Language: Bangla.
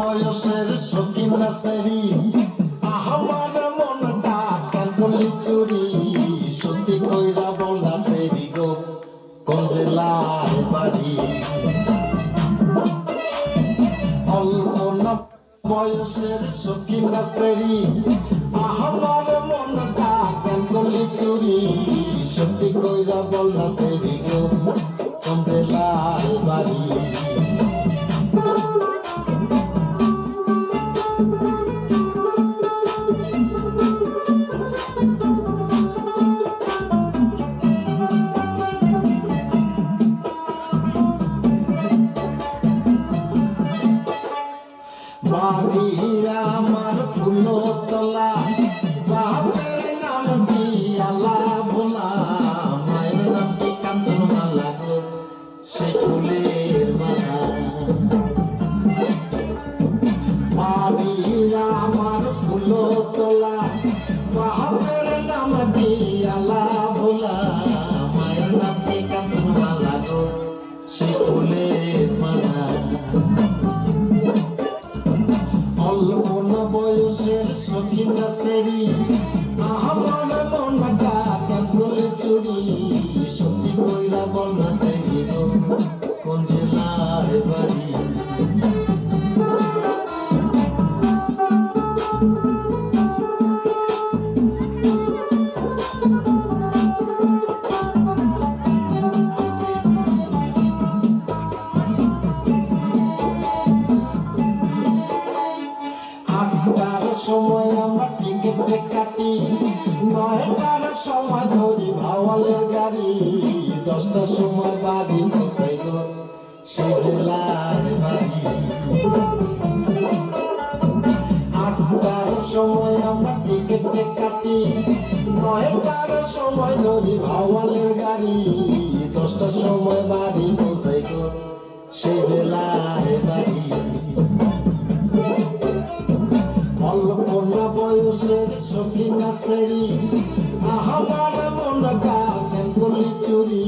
বয়সের সখিন নাসেরি আমার মনটা কেন করলি চুরি সত্যি কইরা বল নাসেরি গো কোন জেলায় বাড়ি অল্প না বয়সের সখিন নাসেরি আমার মনটা কেন করলি চুরি সত্যি কইরা বল নাসেরি গো কোন জেলায় বাড়ি বাড়ি আমার ফুলতলা বাপের নাম কি আলা ভোলা মায়ের নাম কি কাঞ্চন মালা গো সে ফুলের মালা বাড়ি আমার ফুলতলা বাপের নাম কি আলা ভোলা মায়ের নাম কি কাঞ্চন মালা গো সে ফুলের মালা অল্প না বয়সের সখিন নাসেরি আমার মনটা কেন করে চুরি সত্যি কইরা বল নাসেরি গো কোন জেলায় বাড়ি আটটার সময় আমরা টিকিটে কাটি 9টার সময় ধরি ভাওয়ালের গাড়ি 10টার সময় বাড়ি পৌঁছাই গো সেই জেলার বাড়ি 8টার সময় আমরা টিকিটে কাটি 9টার সময় ধরি ভাওয়ালের গাড়ি 10টার সময় বাড়ি পৌঁছাই গো সেই জেলার বাড়ি অল্প না বয়সের সখিন নাসেরি আমার মনটা কেন করলি চুরি